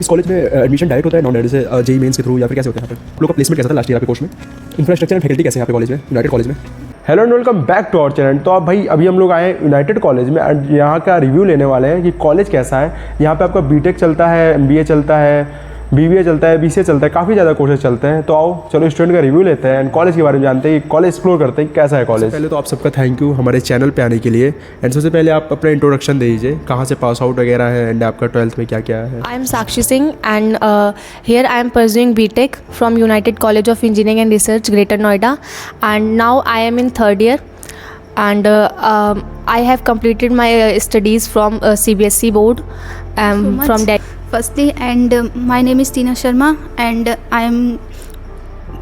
इस कॉलेज में admission direct होता है नॉन डायरेक्ट से जेई मेंस के थ्रू या फिर कैसे होता है यहाँ पे? आप लोग का प्लेसमेंट कैसा था लास्ट ईयर आपके कोर्स में? इंफ्रास्ट्रक्चर एंड फैकल्टी कैसे है यहाँ पे कॉलेज में, यूनाइटेड कॉलेज में? Hello and welcome back to our channel. तो आप भाई अभी हम लोग आए हैं यूनाइटेड कॉलेज में एंड यहाँ का रिव्यू लेने वाले हैं कि कॉलेज कैसा है। यहाँ पे आपका बीटेक चलता है, एमबीए चलता है, बीबीए चलता है, बीसीए चलता है, काफ़ी ज़्यादा कोर्सेज चलते हैं। तो आओ चलो स्टूडेंट का रिव्यू लेते हैं एंड कॉलेज के बारे में जानते हैं कि कॉलेज एक्सप्लोर करते हैं कैसा है कॉलेज। पहले तो आप सबका थैंक यू हमारे चैनल पे आने के लिए। एंड सबसे पहले आप अपना इंट्रोडक्शन दे दीजिए, कहाँ से पास आउट वगैरह है एंड आपका 12th में क्या क्या है। I am Sakshi Singh and here I am pursuing BTech from United College of Engineering and Research, Greater Noida, and now I am in third year and I have completed my studies from CBSE board from Delhi. Firstly, and my name is Tina Sharma and I am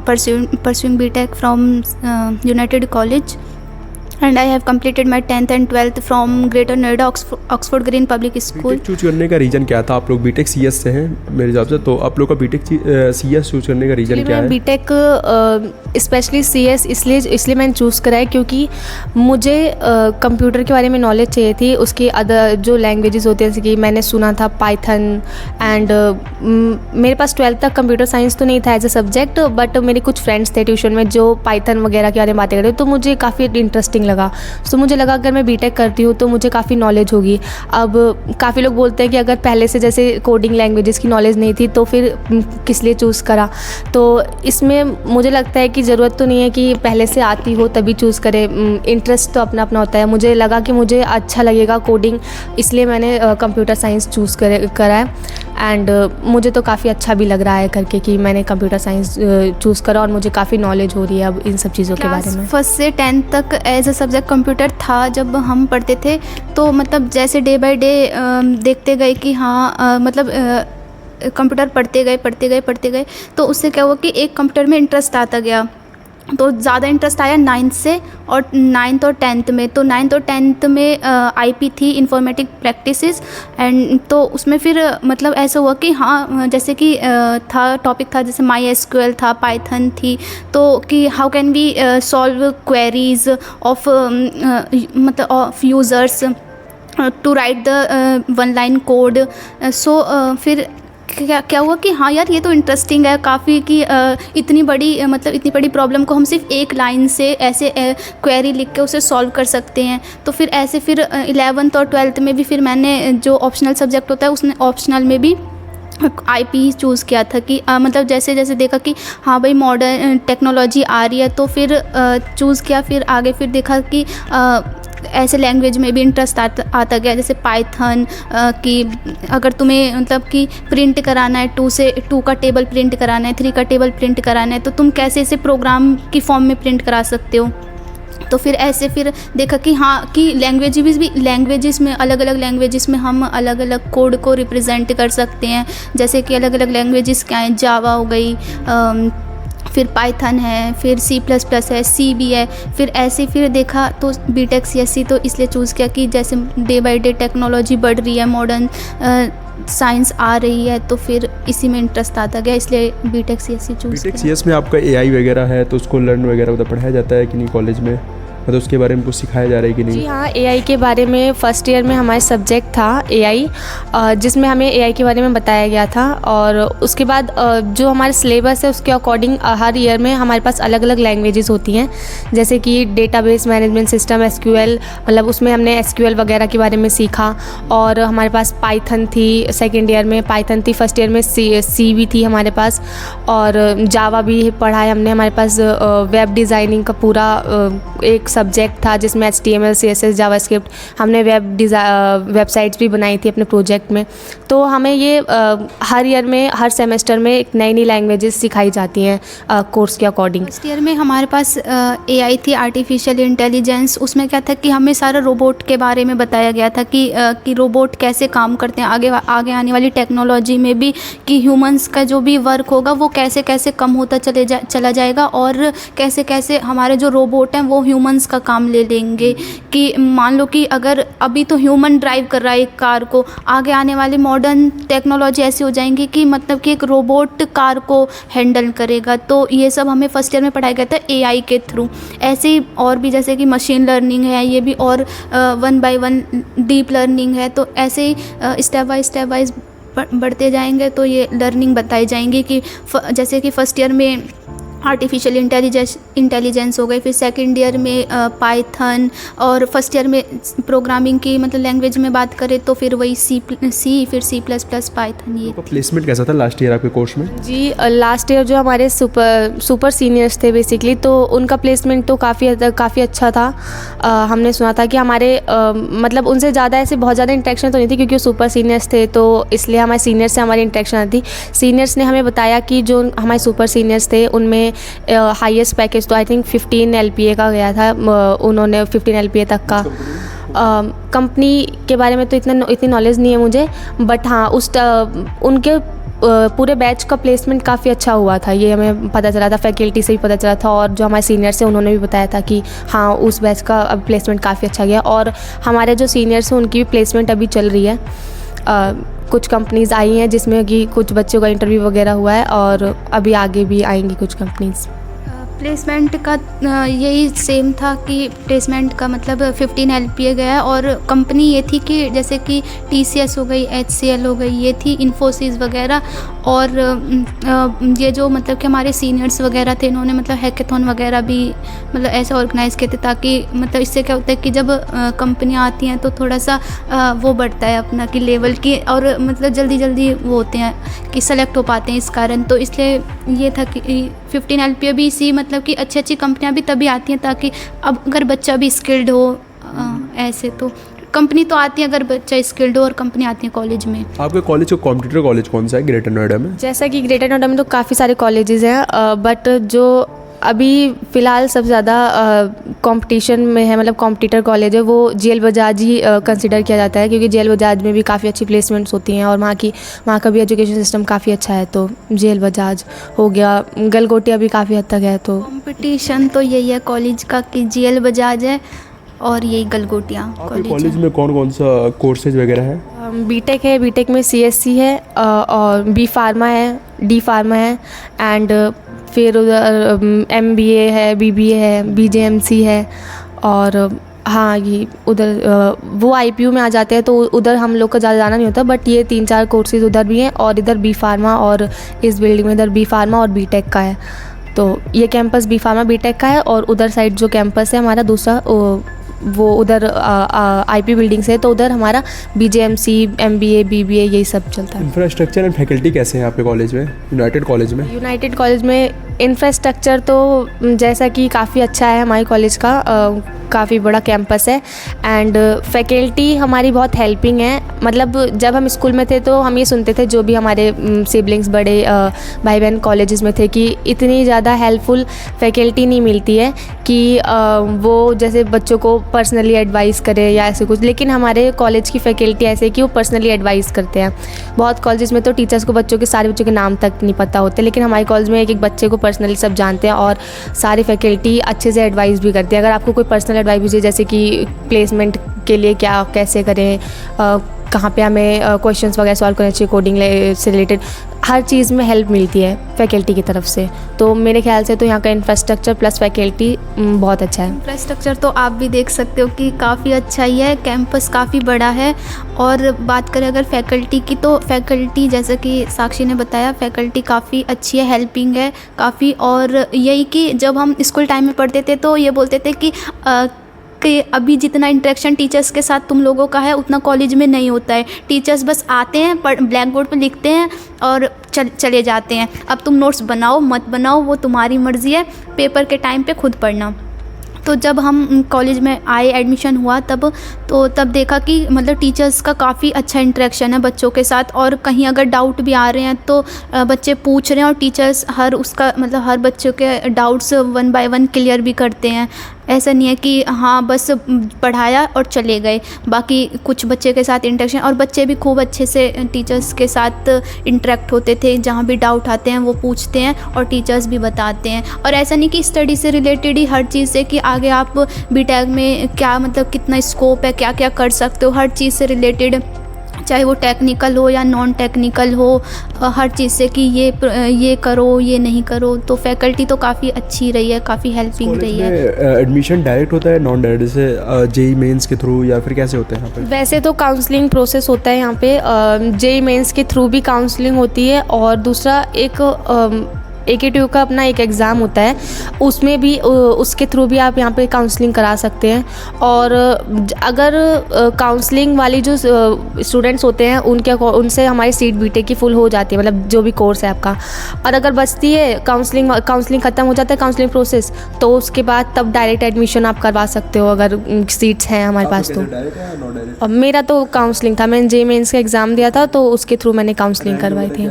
pursuing BTech from United College. And I have completed my 10th and 12th from Greater Noida Oxford Green Public School. BTech choose करने का reason क्या था? आप लोग BTech CS से हैं मेरे हिसाब से, तो आप लोग का बीटेक सीएस चूज करने का रीज़न क्या है? बीटेक स्पेशली सीएस इसलिए मैंने चूज़ करा है क्योंकि मुझे कंप्यूटर के बारे में नॉलेज चाहिए थी। उसकी अदर जो लैंग्वेजेस होती हैं, जैसे कि मैंने सुना था पाइथन एंड मेरे पास 12th तक कंप्यूटर साइंस तो नहीं था एज ए सब्जेक्ट, बट मेरे कुछ फ्रेंड्स थे ट्यूशन में जो पाइथन वगैरह के बारे में बातें करते, तो मुझे काफ़ी इंटरेस्टिंग लगा। तो मुझे लगा अगर मैं बीटेक करती हूँ तो मुझे काफ़ी नॉलेज होगी। अब काफ़ी लोग बोलते हैं कि अगर पहले से जैसे कोडिंग लैंग्वेजेस की नॉलेज नहीं थी तो फिर किस लिए चूज़ करा। तो इसमें मुझे लगता है कि ज़रूरत तो नहीं है कि पहले से आती हो तभी चूज़ करें, इंटरेस्ट तो अपना अपना होता है। मुझे लगा कि मुझे अच्छा लगेगा कोडिंग, इसलिए मैंने कंप्यूटर साइंस चूज़ करा है एंड मुझे तो काफ़ी अच्छा भी लग रहा है करके कि मैंने कंप्यूटर साइंस चूज़ करा और मुझे काफ़ी नॉलेज हो रही है अब इन सब चीज़ों के बारे में। फर्स्ट से 10th तक एज अ सब्जेक्ट कंप्यूटर था जब हम पढ़ते थे, तो मतलब जैसे डे बाय डे देखते गए कि हाँ मतलब कंप्यूटर पढ़ते गए तो उससे क्या हुआ कि एक कंप्यूटर में इंटरेस्ट आता गया। तो ज़्यादा इंटरेस्ट आया 9th से और 9th और 10th में। तो 9th और 10th में आईपी थी, इंफॉर्मेटिक प्रैक्टिसेस, एंड तो उसमें फिर मतलब ऐसा हुआ कि हाँ जैसे कि टॉपिक था जैसे माई एसक्यूएल था, पाइथन थी, तो कि how can we solve queries of मतलब of users to write the one line code. So फिर क्या हुआ कि हाँ यार ये तो इंटरेस्टिंग है काफ़ी कि इतनी बड़ी प्रॉब्लम को हम सिर्फ एक लाइन से ऐसे क्वेरी लिख के उसे सॉल्व कर सकते हैं। तो फिर ऐसे फिर 11th और 12th में भी फिर मैंने जो ऑप्शनल सब्जेक्ट होता है उसने ऑप्शनल में भी आईपी चूज़ किया था कि मतलब जैसे जैसे देखा कि हाँ भाई मॉडर्न टेक्नोलॉजी आ रही है तो फिर चूज़ किया। फिर आगे फिर देखा कि ऐसे लैंग्वेज में भी इंटरेस्ट आता गया, जैसे पाइथन कि अगर तुम्हें मतलब कि प्रिंट कराना है 2 से 2 का टेबल प्रिंट कराना है, 3 का टेबल प्रिंट कराना है, तो तुम कैसे इसे प्रोग्राम की फॉर्म में प्रिंट करा सकते हो। तो फिर ऐसे फिर देखा कि हाँ कि लैंग्वेजेस में अलग अलग लैंग्वेजेस में हम अलग अलग कोड को रिप्रेजेंट कर सकते हैं। जैसे कि अलग अलग लैंग्वेजेस क्या हैं, जावा हो गई, फिर पाइथन है, फिर C++ है, सी भी है। फिर ऐसे फिर देखा तो बीटेक सीएससी तो इसलिए चूज़ किया कि जैसे डे बाय डे टेक्नोलॉजी बढ़ रही है, मॉडर्न साइंस आ रही है, तो फिर इसी में इंटरेस्ट आता गया, इसलिए बीटेक सीएससी चूज़ किया। बीटेक सीएस में आपका एआई वगैरह है तो उसको लर्न वगैरह मतलब पढ़ाया जाता है कि नहीं कॉलेज में, मतलब उसके बारे में कुछ सिखाया जा रहा है कि नहीं? जी हाँ, एआई के बारे में फर्स्ट ईयर में हमारे सब्जेक्ट था एआई, जिसमें हमें एआई के बारे में बताया गया था। और उसके बाद जो हमारे सिलेबस है उसके अकॉर्डिंग हर ईयर में हमारे पास अलग अलग लैंग्वेजेस होती हैं, जैसे कि डेटाबेस मैनेजमेंट सिस्टम एसक्यूएल, मतलब उसमें हमने एसक्यूएल वगैरह के बारे में सीखा। और हमारे पास पाइथन थी, सेकेंड ईयर में पाइथन थी, फर्स्ट ईयर में सी भी थी हमारे पास, और जावा भी पढ़ा है हमने। हमारे पास वेब डिज़ाइनिंग का पूरा एक सब्जेक्ट था जिसमें HTML CSS जावास्क्रिप्ट हमने वेबसाइट्स भी बनाई थी अपने प्रोजेक्ट में। तो हमें ये हर ईयर में हर सेमेस्टर में एक नई लैंग्वेजेस सिखाई जाती हैं कोर्स के अकॉर्डिंग। फर्स्ट ईयर में हमारे पास AI थी, आर्टिफिशियल इंटेलिजेंस। उसमें क्या था कि हमें सारा रोबोट के बारे में बताया गया था कि रोबोट कैसे काम करते हैं, आगे आने वाली टेक्नोलॉजी में भी कि ह्यूमंस का जो भी वर्क होगा वो कैसे कैसे कम होता चला जाएगा, और कैसे कैसे हमारे जो रोबोट हैं वो ह्यूमंस का काम ले लेंगे। कि मान लो कि अगर अभी तो ह्यूमन ड्राइव कर रहा है एक कार को, आगे आने वाली मॉडर्न टेक्नोलॉजी ऐसी हो जाएंगी कि मतलब कि एक रोबोट कार को हैंडल करेगा। तो ये सब हमें फर्स्ट ईयर में पढ़ाया गया था एआई के थ्रू। ऐसे ही और भी जैसे कि मशीन लर्निंग है, ये भी, और 1 by 1 डीप लर्निंग है। तो ऐसे ही स्टेप बाय स्टेप बढ़ते जाएंगे तो ये लर्निंग बताई जाएंगी कि जैसे कि फर्स्ट ईयर में आर्टिफिशियल इंटेलिजेंस हो गई, फिर सेकंड ईयर में पाइथन, और फर्स्ट ईयर में प्रोग्रामिंग की मतलब लैंग्वेज में बात करें तो फिर वही सी फिर C++ पाइथन। ये प्लेसमेंट कैसा था लास्ट ईयर आपके कोर्स में? जी लास्ट ईयर जो हमारे सुपर सीनियर्स थे बेसिकली, तो उनका प्लेसमेंट तो काफ़ी अच्छा था। हमने सुना था कि हमारे मतलब उनसे ज़्यादा ऐसे बहुत ज़्यादा इंटरेक्शन तो नहीं थी क्योंकि वो सुपर सीनियर्स थे, तो इसलिए हमारे सीनियर्स से हमारी इंटरेक्शन आती थी। सीनियर्स ने हमें बताया कि जो हमारे सुपर सीनियर्स थे उनमें हाईएस्ट पैकेज तो आई थिंक 15 LPA का गया था, उन्होंने 15 LPA तक का। कंपनी के बारे में तो इतनी नॉलेज नहीं है मुझे, बट हाँ उनके पूरे बैच का प्लेसमेंट काफ़ी अच्छा हुआ था, ये हमें पता चला था, फैकल्टी से भी पता चला था, और जो हमारे सीनियर्स हैं उन्होंने भी बताया था कि हाँ उस बैच का अब प्लेसमेंट काफ़ी अच्छा गया। और हमारे जो सीनियर्स हैं उनकी भी प्लेसमेंट अभी चल रही है। कुछ कंपनीज़ आई हैं जिसमें कि कुछ बच्चों का इंटरव्यू वगैरह हुआ है, और अभी आगे भी आएंगी कुछ कंपनीज़। प्लेसमेंट का यही सेम था कि प्लेसमेंट का मतलब 15 LPA गया, और कंपनी ये थी कि जैसे कि TCS हो गई, HCL हो गई, ये थी इन्फोसिस वगैरह। और ये जो मतलब कि हमारे सीनियर्स वगैरह थे इन्होंने मतलब हैकेथॉन वगैरह भी मतलब ऐसे ऑर्गेनाइज़ किए थे, ताकि मतलब इससे क्या होता है कि जब कंपनियाँ आती हैं तो थोड़ा सा वो बढ़ता है अपना कि लेवल की, और मतलब जल्दी वो होते हैं कि सेलेक्ट हो पाते हैं इस कारण। तो इसलिए ये था कि 15 LPA भी इसी मतलब कि अच्छी कंपनियां भी तभी आती हैं ताकि अब अगर बच्चा भी स्किल्ड हो, ऐसे तो कंपनी तो आती है अगर बच्चा स्किल्ड हो, और कंपनी आती है कॉलेज में। आपके कॉलेज को कॉम्पिटिटर कॉलेज कौन सा है ग्रेटर नोएडा में? जैसा कि ग्रेटर नोएडा में तो काफ़ी सारे कॉलेजेस हैं, बट जो अभी फ़िलहाल सबसे ज़्यादा कंपटीशन में है, मतलब कॉम्पिटिटर कॉलेज है, वो JL बजाज ही कंसिडर किया जाता है, क्योंकि JL बजाज में भी काफ़ी अच्छी प्लेसमेंट्स होती हैं और वहाँ का भी एजुकेशन सिस्टम काफ़ी अच्छा है। तो JL बजाज हो गया, गलगोटिया भी काफ़ी हद तक है। तो कंपटीशन तो यही है कॉलेज का कि JL बजाज है और यही गलगोटिया कॉलेज में कौन सा कोर्सेज वगैरह है? बीटेक है, बीटेक में CSC है, और B फार्मा है, D फार्मा है, एंड फिर उधर MBA है, BBA है, BJMC है, और हाँ ये उधर वो IPU में आ जाते हैं, तो उधर हम लोग का ज़्यादा जाना नहीं होता, बट ये 3-4 कोर्सेज उधर भी हैं, और इधर B फार्मा, और इस बिल्डिंग में इधर B फार्मा और BTech का है। तो ये कैंपस B फार्मा BTech का है, और उधर साइड जो कैंपस है हमारा दूसरा वो उधर IP बिल्डिंग से है, तो उधर हमारा BJMC, MBA, BBA यही सब चलता है। इंफ्रास्ट्रक्चर एंड फैकल्टी कैसे हैं आपके कॉलेज में, यूनाइटेड कॉलेज में? यूनाइटेड कॉलेज में इंफ्रास्ट्रक्चर तो जैसा कि काफ़ी अच्छा है, हमारे कॉलेज का काफ़ी बड़ा कैंपस है, एंड फैकल्टी हमारी बहुत हेल्पिंग है। मतलब जब हम स्कूल में थे तो हम ये सुनते थे, जो भी हमारे सिबलिंग्स बड़े भाई बहन कॉलेजेस में थे, कि इतनी ज़्यादा हेल्पफुल फैकल्टी नहीं मिलती है कि वो जैसे बच्चों को पर्सनली एडवाइस करे या ऐसे कुछ, लेकिन हमारे कॉलेज की फैकल्टी ऐसे है कि वो पर्सनली एडवाइस करते हैं। बहुत कॉलेजेस में तो टीचर्स को सारे बच्चों के नाम तक नहीं पता होते, लेकिन हमारे कॉलेज में एक बच्चे को पर्सनली सब जानते हैं, और सारी फैकल्टी अच्छे से एडवाइस भी करती है। अगर आपको कोई पर्सनल एडवाइस भी चाहिए, जैसे कि प्लेसमेंट के लिए क्या कैसे करें, कहाँ पे हमें क्वेश्चंस वगैरह सॉल्व करने चाहिए, कोडिंग से रिलेटेड हर चीज़ में हेल्प मिलती है फैकल्टी की तरफ से। तो मेरे ख्याल से तो यहाँ का इंफ्रास्ट्रक्चर प्लस फैकल्टी बहुत अच्छा है। इंफ्रास्ट्रक्चर तो आप भी देख सकते हो कि काफ़ी अच्छा ही है, कैंपस काफ़ी बड़ा है। और बात करें अगर फैकल्टी की, तो फैकल्टी जैसे कि साक्षी ने बताया, फैकल्टी काफ़ी अच्छी है, हेल्पिंग है काफ़ी। और यही कि जब हम स्कूल टाइम में पढ़ते थे तो ये बोलते थे कि अभी जितना इंटरेक्शन टीचर्स के साथ तुम लोगों का है उतना कॉलेज में नहीं होता है। टीचर्स बस आते हैं, ब्लैक बोर्ड पर लिखते हैं और चले जाते हैं। अब तुम नोट्स बनाओ मत बनाओ वो तुम्हारी मर्ज़ी है, पेपर के टाइम पे खुद पढ़ना। तो जब हम कॉलेज में आए, एडमिशन हुआ तब देखा कि मतलब टीचर्स का काफ़ी अच्छा इंटरेक्शन है बच्चों के साथ, और कहीं अगर डाउट भी आ रहे हैं तो बच्चे पूछ रहे हैं और टीचर्स हर बच्चों के डाउट्स 1 बाय 1 क्लियर भी करते हैं। ऐसा नहीं है कि हाँ बस पढ़ाया और चले गए, बाकी कुछ बच्चे के साथ इंटरेक्शन, और बच्चे भी खूब अच्छे से टीचर्स के साथ इंटरेक्ट होते थे। जहाँ भी डाउट आते हैं वो पूछते हैं और टीचर्स भी बताते हैं। और ऐसा नहीं कि स्टडी से रिलेटेड ही हर चीज़ से कि आगे आप बीटेक में क्या मतलब कितना स्कोप है, क्या क्या कर सकते हो, हर चीज़ से रिलेटेड चाहे वो टेक्निकल हो या नॉन टेक्निकल हो, हर चीज़ से कि ये करो, ये नहीं करो। तो फैकल्टी तो काफ़ी अच्छी रही है, काफ़ी हेल्पिंग रही है। एडमिशन डायरेक्ट होता है नॉन डायरेक्ट, जैसे जेई मेंस के थ्रू या फिर कैसे होता है यहाँ पे? वैसे तो काउंसलिंग प्रोसेस होता है यहाँ पे, जेई मेंस के थ्रू भी काउंसलिंग होती है, और दूसरा एक AKTU का अपना एक एग्ज़ाम होता है, उसमें भी उसके थ्रू भी आप यहाँ पे काउंसलिंग करा सकते हैं। और अगर काउंसलिंग वाली जो स्टूडेंट्स होते हैं उनसे हमारी सीट बीटेक की फुल हो जाती है, मतलब जो भी कोर्स है आपका। और अगर बचती है काउंसलिंग ख़त्म हो जाता है काउंसलिंग प्रोसेस, तो उसके बाद तब डायरेक्ट एडमिशन आप करवा सकते हो अगर सीट्स हैं हमारे पास तो। और मेरा तो काउंसलिंग था, मैंने जेई मेंस का एग्ज़ाम दिया था तो उसके थ्रू मैंने काउंसलिंग करवाई थी।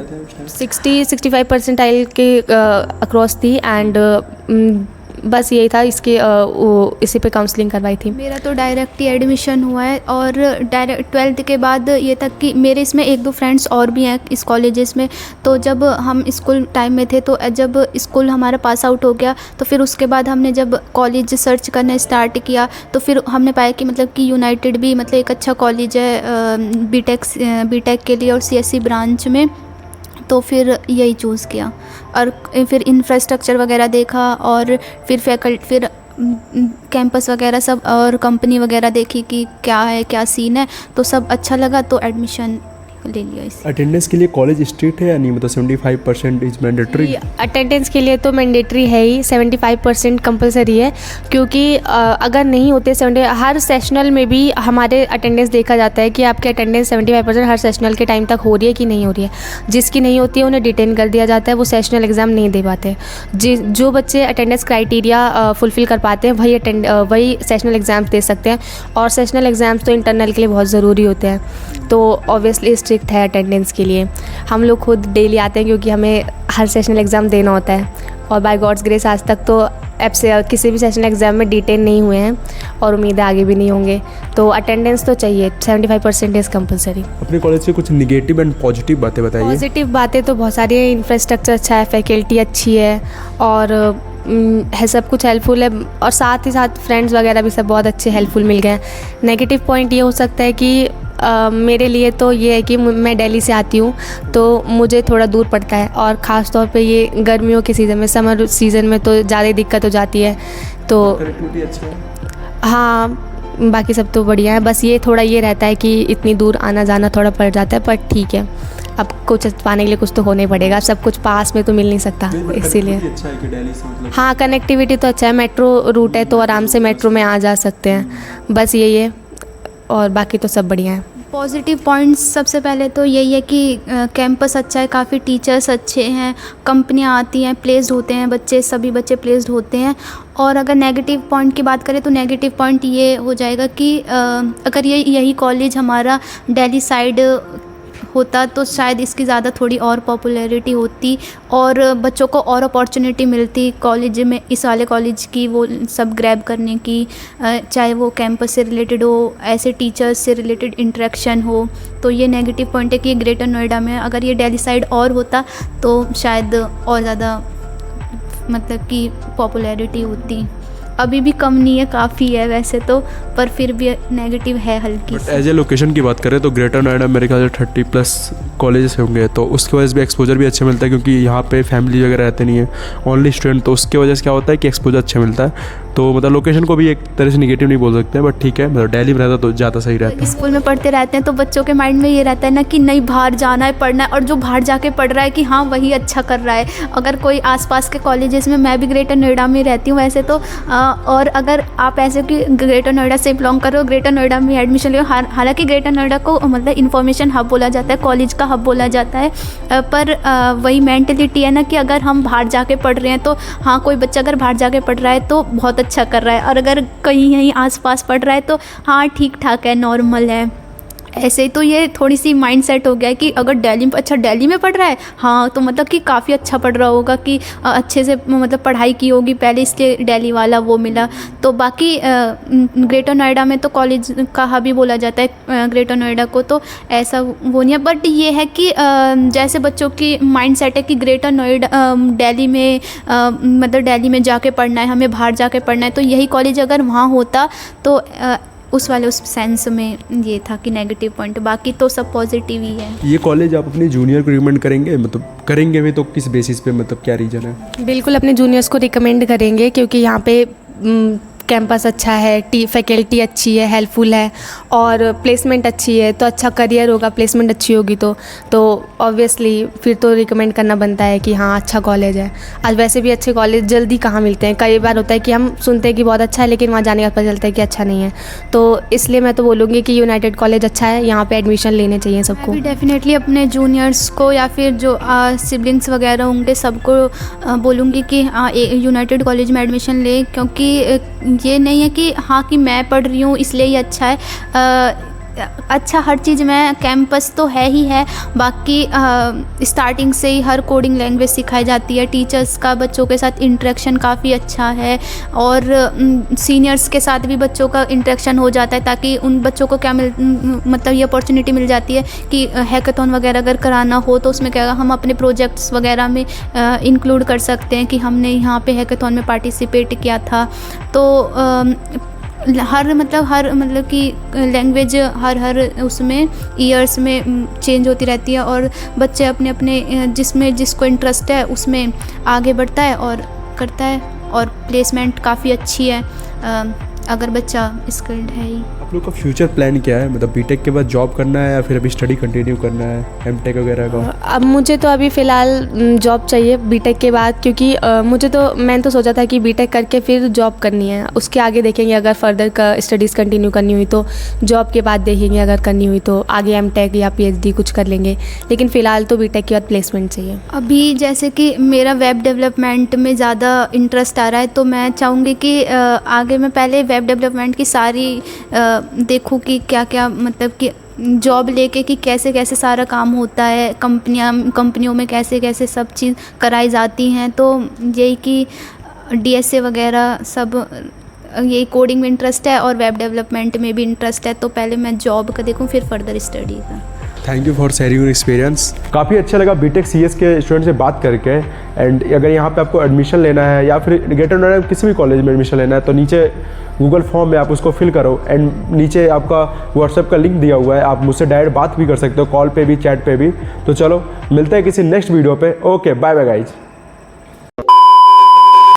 65 परसेंटाइल के अक्रॉस थी, एंड बस यही था, इसी पे काउंसलिंग करवाई थी। मेरा तो डायरेक्ट ही एडमिशन हुआ है, और डायरेक्ट 12th के बाद ये तक कि मेरे इसमें 1-2 फ्रेंड्स और भी हैं इस कॉलेजेस में। तो जब हम स्कूल टाइम में थे, तो जब स्कूल हमारा पास आउट हो गया, तो फिर उसके बाद हमने जब कॉलेज सर्च करना स्टार्ट किया, तो फिर हमने पाया कि मतलब कि यूनाइटेड भी मतलब एक अच्छा कॉलेज है बीटेक के लिए और CSE ब्रांच में। तो फिर यही चूज़ किया, और फिर इंफ्रास्ट्रक्चर वगैरह देखा, और फिर कैंपस वगैरह सब और कंपनी वगैरह देखी कि क्या है, क्या सीन है, तो सब अच्छा लगा, तो एडमिशन ले लिया इसे। अटेंडेंस के लिए कॉलेज स्ट्रिक्ट है या नहीं, मतलब 75% इज मैंडेटरी? अटेंडेंस के लिए तो मैंडेटरी है ही, 75% कंपलसरी है, क्योंकि अगर नहीं होते हर सेशनल में भी हमारे अटेंडेंस देखा जाता है कि आपकी अटेंडेंस 75% हर सेशनल के टाइम तक हो रही है कि नहीं हो रही है। जिसकी नहीं होती है उन्हें डिटेन कर दिया जाता है, वो सेशनल एग्ज़ाम नहीं दे पाते। जो बच्चे अटेंडेंस क्राइटेरिया फुलफ़िल कर पाते हैं वही सेशनल एग्ज़ाम्स दे सकते हैं, और सेशनल एग्ज़ाम्स तो इंटरनल के लिए बहुत ज़रूरी होते हैं, तो ऑब्वियसली स्ट्रिक्ट है अटेंडेंस के लिए। हम लोग खुद डेली आते हैं क्योंकि हमें हर सेशनल एग्ज़ाम देना होता है, और बाय गॉड्स ग्रेस आज तक तो ऐप से किसी भी सेशनल एग्ज़ाम में डिटेन नहीं हुए हैं, और उम्मीद है आगे भी नहीं होंगे। तो अटेंडेंस तो चाहिए, 75% इज़ कंपलसरी। अपने कॉलेज से कुछ निगेटिव एंड पॉजिटिव बातें बताइए। पॉजिटिव बातें तो बहुत सारी हैं, इंफ्रास्ट्रक्चर अच्छा है, फैकल्टी अच्छी है, और है सब कुछ हेल्पफुल है, और साथ ही साथ फ्रेंड्स वगैरह भी सब बहुत अच्छे हेल्पफुल मिल गए हैं। नेगेटिव पॉइंट ये हो सकता है कि मेरे लिए तो ये है कि मैं दिल्ली से आती हूँ, तो मुझे थोड़ा दूर पड़ता है, और ख़ास तौर पे ये गर्मियों के सीज़न में, समर सीज़न में तो ज़्यादा दिक्कत हो जाती है। तो कनेक्टिविटी अच्छा है? हाँ, बाकी सब तो बढ़िया है, बस ये थोड़ा ये रहता है कि इतनी दूर आना जाना थोड़ा पड़ जाता है, पर ठीक है, अब कुछ पाने के लिए कुछ तो होना ही पड़ेगा, सब कुछ पास में तो मिल नहीं सकता, इसीलिए। अच्छा है कि दिल्ली से मतलब? हाँ, कनेक्टिविटी तो अच्छा है, मेट्रो रूट है तो आराम से मेट्रो में आ जा सकते हैं, बस यही है, और बाकी तो सब बढ़िया है। पॉजिटिव पॉइंट्स सबसे पहले तो यही है कि कैंपस अच्छा है, काफ़ी टीचर्स अच्छे हैं, कंपनियां आती हैं, प्लेस्ड होते हैं बच्चे, सभी बच्चे प्लेस्ड होते हैं। और अगर नेगेटिव पॉइंट की बात करें तो नेगेटिव पॉइंट ये हो जाएगा कि अगर यही कॉलेज हमारा दिल्ली साइड होता तो शायद इसकी ज़्यादा थोड़ी और पॉपुलैरिटी होती, और बच्चों को और अपॉर्चुनिटी मिलती कॉलेज में, इस वाले कॉलेज की वो सब ग्रैब करने की, चाहे वो कैंपस से रिलेटेड हो, ऐसे टीचर्स से रिलेटेड इंटरेक्शन हो। तो ये नेगेटिव पॉइंट है कि ग्रेटर नोएडा में अगर ये दिल्ली साइड और होता तो शायद और ज़्यादा मतलब कि पॉपुलैरिटी होती। अभी भी कम नहीं है, काफ़ी है वैसे तो, पर फिर भी नेगेटिव है हल्की सी। एज ए लोकेशन की बात करें तो ग्रेटर नोएडा मेरे ख्याल से 30+ कॉलेजेस होंगे, तो उसकी वजह से भी एक्सपोजर भी अच्छा मिलता है, क्योंकि यहाँ पे फैमिली वगैरह रहते नहीं है, ओनली स्टूडेंट, तो उसके वजह से क्या होता है कि एक्सपोजर अच्छा मिलता है। तो मतलब लोकेशन को भी एक तरह से निगेटिव नहीं बोल सकते, बट ठीक है, मतलब दिल्ली में रहता तो ज़्यादा सही रहता है। स्कूल में पढ़ते रहते हैं तो बच्चों के माइंड में ये रहता है ना कि नहीं, बाहर जाना है, पढ़ना है, और जो बाहर जाके पढ़ रहा है कि हाँ वही अच्छा कर रहा है। अगर कोई आसपास के कॉलेजेस में, मैं भी ग्रेटर नोएडा में रहती हूँ वैसे तो, और अगर आप ऐसे कि ग्रेटर नोएडा से बिलोंग करो, ग्रेटर नोएडा में एडमिशन ले, हालांकि ग्रेटर नोएडा को मतलब इन्फॉर्मेशन हब बोला जाता है, कॉलेज का हब बोला जाता है, पर वही मेंटलिटी है ना कि अगर हम बाहर जाके पढ़ रहे हैं तो हाँ, कोई बच्चा अगर बाहर जाके पढ़ रहा है तो बहुत अच्छा कर रहा है, और अगर कहीं यहीं आसपास पढ़ रहा है तो हाँ ठीक ठाक है, नॉर्मल है। ऐसे ही तो ये थोड़ी सी माइंड सेट हो गया है कि अगर दिल्ली में, अच्छा दिल्ली में पढ़ रहा है हाँ, तो मतलब कि काफ़ी अच्छा पढ़ रहा होगा, कि अच्छे से मतलब पढ़ाई की होगी पहले, इसलिए दिल्ली वाला वो मिला। तो बाकी ग्रेटर नोएडा में तो कॉलेज का हब ही बोला जाता है ग्रेटर नोएडा को, तो ऐसा वो नहीं है। बट ये है कि जैसे बच्चों की माइंड सेट है कि ग्रेटर नोएडा दिल्ली में मतलब दिल्ली में जाके पढ़ना है, हमें बाहर जाके पढ़ना है, तो यही कॉलेज अगर वहाँ होता तो उस सेंस में ये था कि नेगेटिव पॉइंट, बाकी तो सब पॉजिटिव ही है। ये कॉलेज आप अपने जूनियर को रिकमेंड करेंगे, मतलब करेंगे भी तो किस बेसिस पे, मतलब क्या रीज़न है? बिल्कुल अपने जूनियर्स को रिकमेंड करेंगे क्योंकि यहाँ पे कैंपस अच्छा है, फैकल्टी अच्छी है, हेल्पफुल है और प्लेसमेंट अच्छी है, तो अच्छा करियर होगा, प्लेसमेंट अच्छी होगी तो ऑब्वियसली फिर तो रिकमेंड करना बनता है कि हाँ अच्छा कॉलेज है। आज वैसे भी अच्छे कॉलेज जल्दी कहाँ मिलते हैं, कई बार होता है कि हम सुनते हैं कि बहुत अच्छा है लेकिन वहाँ जाने के बाद पता चलता है कि अच्छा नहीं है। तो इसलिए मैं तो बोलूँगी कि यूनाइटेड कॉलेज अच्छा है, यहाँ पर एडमिशन लेने चाहिए सबको। डेफिनेटली अपने जूनियर्स को या फिर जो सिबलिंग्स वगैरह होंगे सबको बोलूँगी कि यूनाइटेड कॉलेज में एडमिशन लें, क्योंकि ये नहीं है कि हाँ कि मैं पढ़ रही हूँ इसलिए ही अच्छा है। अच्छा हर चीज़ में कैंपस तो है ही है, बाकी स्टार्टिंग से ही हर कोडिंग लैंग्वेज सिखाई जाती है, टीचर्स का बच्चों के साथ इंटरेक्शन काफ़ी अच्छा है और सीनियर्स के साथ भी बच्चों का इंटरेक्शन हो जाता है, ताकि उन बच्चों को क्या मतलब ये अपॉर्चुनिटी मिल जाती है कि हैकाथॉन वगैरह अगर कराना हो तो उसमें क्या हम अपने प्रोजेक्ट्स वगैरह में इंक्लूड कर सकते हैं कि हमने यहाँ पे हैकाथॉन में पार्टिसिपेट किया था। तो हर मतलब कि लैंग्वेज हर उसमें ईयर्स में चेंज होती रहती है और बच्चे अपने अपने जिसमें जिसको इंटरेस्ट है उसमें आगे बढ़ता है और करता है, और प्लेसमेंट काफ़ी अच्छी है अगर बच्चा स्किल्ड है ही। आप लोग का फ्यूचर प्लान क्या है, मतलब बीटेक के बाद जॉब करना है या फिर अभी स्टडी कंटिन्यू करना है, एमटेक वगैरह का? अब मुझे तो अभी फ़िलहाल जॉब चाहिए बीटेक के बाद, क्योंकि मैंने तो सोचा था कि बीटेक करके फिर जॉब करनी है, उसके आगे देखेंगे अगर फर्दर का स्टडीज़ कंटिन्यू करनी हुई तो जॉब के बाद देखेंगे, अगर करनी हुई तो आगे एमटेक या पीएचडी कुछ कर लेंगे, लेकिन फ़िलहाल तो बीटेक के बाद प्लेसमेंट चाहिए। अभी जैसे कि मेरा वेब डेवलपमेंट में ज़्यादा इंटरेस्ट आ रहा है, तो मैं चाहूँगी कि आगे मैं पहले वेब डेवलपमेंट की सारी देखूँ कि क्या क्या मतलब कि जॉब लेके कि कैसे कैसे सारा काम होता है, कंपनियों में कैसे कैसे सब चीज़ कराई जाती हैं। तो यही कि डीएसए वगैरह सब यही कोडिंग में इंटरेस्ट है और वेब डेवलपमेंट में भी इंटरेस्ट है, तो पहले मैं जॉब का देखूँ फिर फर्दर स्टडी का। Thank you for sharing your experience. काफ़ी अच्छा लगा बीटेक सीएस के स्टूडेंट से बात करके। एंड अगर यहाँ पे आपको एडमिशन लेना है या फिर ग्रेटर नोएडा में किसी भी कॉलेज में एडमिशन लेना है तो नीचे गूगल फॉर्म में आप उसको फिल करो एंड नीचे आपका व्हाट्सएप का लिंक दिया हुआ है, आप मुझसे डायरेक्ट बात भी कर सकते हो, कॉल पे भी, चैट पे भी। तो चलो मिलते हैं किसी नेक्स्ट वीडियो पे। Okay, bye bye guys.